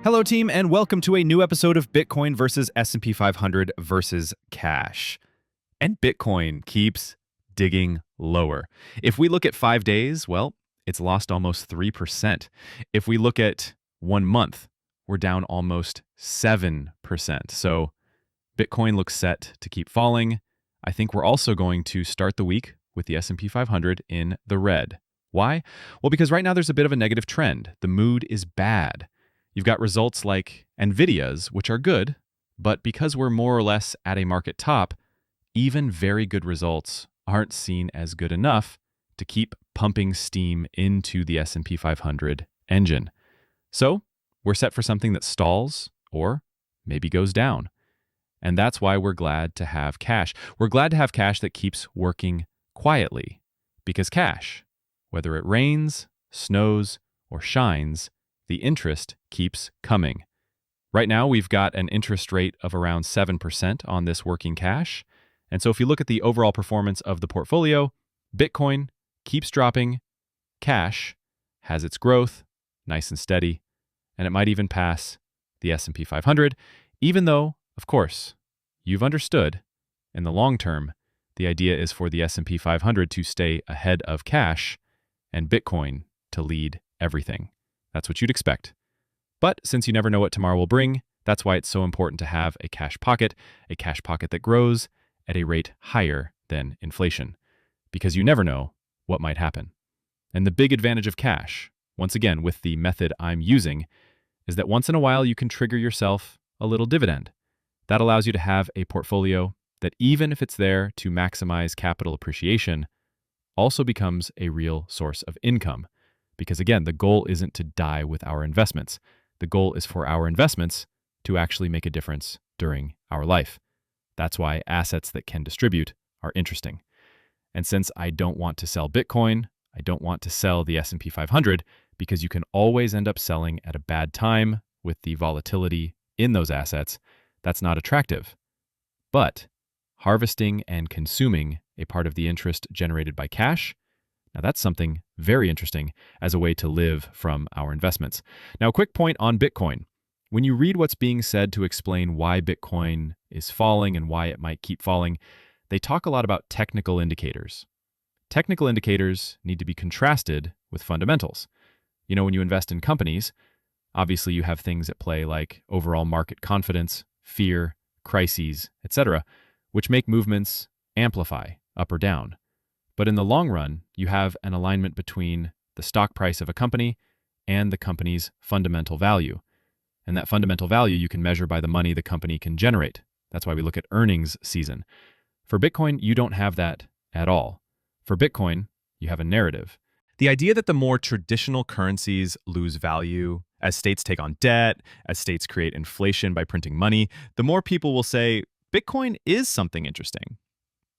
Hello team, and welcome to a new episode of Bitcoin versus S&P 500 versus cash. And Bitcoin keeps digging lower. If we look at 5 days, well, it's lost almost 3%. If we look at 1 month, we're down almost 7%. So Bitcoin looks set to keep falling. I think we're also going to start the week with the S&P 500 in the red. Why? Well, because right now there's a bit of a negative trend. The mood is bad. You've got results like NVIDIA's, which are good, but because we're more or less at a market top, even very good results aren't seen as good enough to keep pumping steam into the S&P 500 engine. So we're set for something that stalls or maybe goes down. And that's why we're glad to have cash. We're glad to have cash that keeps working quietly, because cash, whether it rains, snows, or shines, the interest keeps coming. Right now, we've got an interest rate of around 7% on this working cash. And so if you look at the overall performance of the portfolio, Bitcoin keeps dropping, cash has its growth, nice and steady, and it might even pass the S&P 500, even though, of course, you've understood, in the long term, the idea is for the S&P 500 to stay ahead of cash and Bitcoin to lead everything. That's what you'd expect. But since you never know what tomorrow will bring, that's why it's so important to have a cash pocket that grows at a rate higher than inflation, because you never know what might happen. And the big advantage of cash, once again, with the method I'm using, is that once in a while you can trigger yourself a little dividend. That allows you to have a portfolio that, even if it's there to maximize capital appreciation, also becomes a real source of income. Because again, the goal isn't to die with our investments. The goal is for our investments to actually make a difference during our life. That's why assets that can distribute are interesting. And since I don't want to sell Bitcoin, I don't want to sell the S&P 500, because you can always end up selling at a bad time with the volatility in those assets, that's not attractive. But harvesting and consuming a part of the interest generated by cash, now that's something very interesting as a way to live from our investments. Now, a quick point on Bitcoin. When you read what's being said to explain why Bitcoin is falling and why it might keep falling, they talk a lot about technical indicators. Technical indicators need to be contrasted with fundamentals. You know, when you invest in companies, obviously you have things at play like overall market confidence, fear, crises, etc., which make movements amplify up or down. But in the long run, you have an alignment between the stock price of a company and the company's fundamental value. And that fundamental value you can measure by the money the company can generate. That's why we look at earnings season. For Bitcoin, you don't have that at all. For Bitcoin, you have a narrative. The idea that the more traditional currencies lose value as states take on debt, as states create inflation by printing money, the more people will say, Bitcoin is something interesting.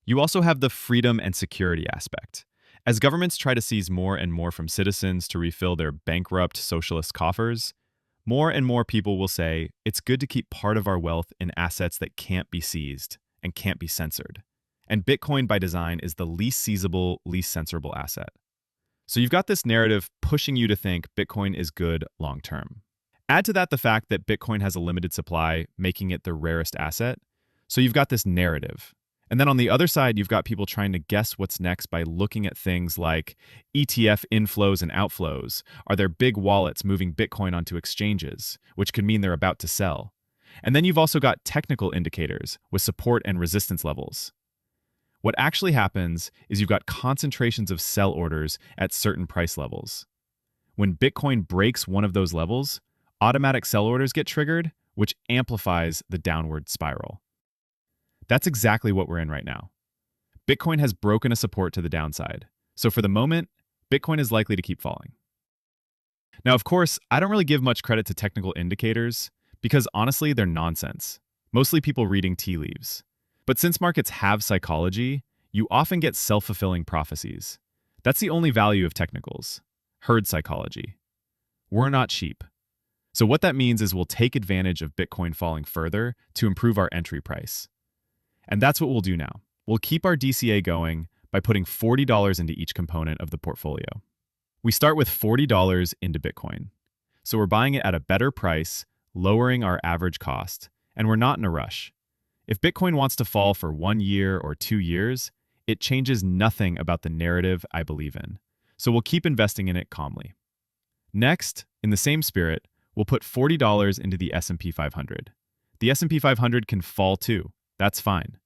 You also have the freedom and security aspect. As governments try to seize more and more from citizens to refill their bankrupt socialist coffers, more and more people will say it's good to keep part of our wealth in assets that can't be seized and can't be censored. And Bitcoin, by design, is the least seizable, least censorable asset. So you've got this narrative pushing you to think Bitcoin is good long term. Add to that the fact that Bitcoin has a limited supply, making it the rarest asset. So you've got this narrative. And then on the other side, you've got people trying to guess what's next by looking at things like ETF inflows and outflows. Are there big wallets moving Bitcoin onto exchanges, which could mean they're about to sell? And then you've also got technical indicators with support and resistance levels. What actually happens is you've got concentrations of sell orders at certain price levels. When Bitcoin breaks one of those levels, automatic sell orders get triggered, which amplifies the downward spiral. That's exactly what we're in right now. Bitcoin has broken a support to the downside. So for the moment, Bitcoin is likely to keep falling. Now, of course, I don't really give much credit to technical indicators because honestly, they're nonsense. Mostly people reading tea leaves. But since markets have psychology, you often get self-fulfilling prophecies. That's the only value of technicals, herd psychology. We're not sheep. So what that means is we'll take advantage of Bitcoin falling further to improve our entry price. And that's what we'll do now. We'll keep our DCA going by putting $40 into each component of the portfolio. We start with $40 into Bitcoin. So we're buying it at a better price lowering our average cost, and we're not in a rush. If Bitcoin wants to fall for 1 year or 2 years, it changes nothing about the narrative I believe in. So we'll keep investing in it calmly. Next, in the same spirit, we'll put $40 into the S&P 500. The S&P 500 can fall too. That's fine.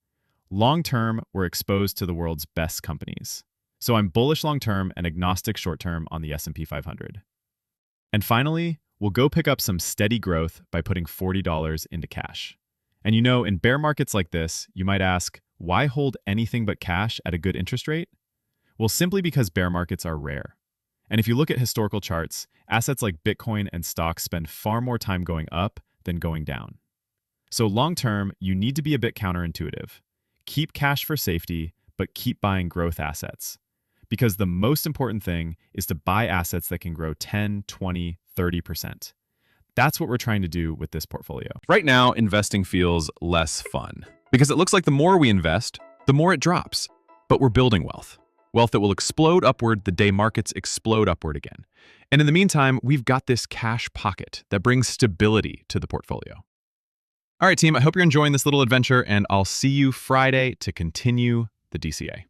Long-term, we're exposed to the world's best companies. So I'm bullish long-term and agnostic short-term on the S&P 500. And finally, we'll go pick up some steady growth by putting $40 into cash. And you know, in bear markets like this, you might ask, why hold anything but cash at a good interest rate? Well, simply because bear markets are rare. And if you look at historical charts, assets like Bitcoin and stocks spend far more time going up than going down. So long-term, you need to be a bit counterintuitive. Keep cash for safety, but keep buying growth assets. Because the most important thing is to buy assets that can grow 10, 20, 30%. That's what we're trying to do with this portfolio. Right now, investing feels less fun because it looks like the more we invest, the more it drops. But we're building wealth. Wealth that will explode upward the day markets explode upward again. And in the meantime, we've got this cash pocket that brings stability to the portfolio. All right, team, I hope you're enjoying this little adventure, and I'll see you Friday to continue the DCA.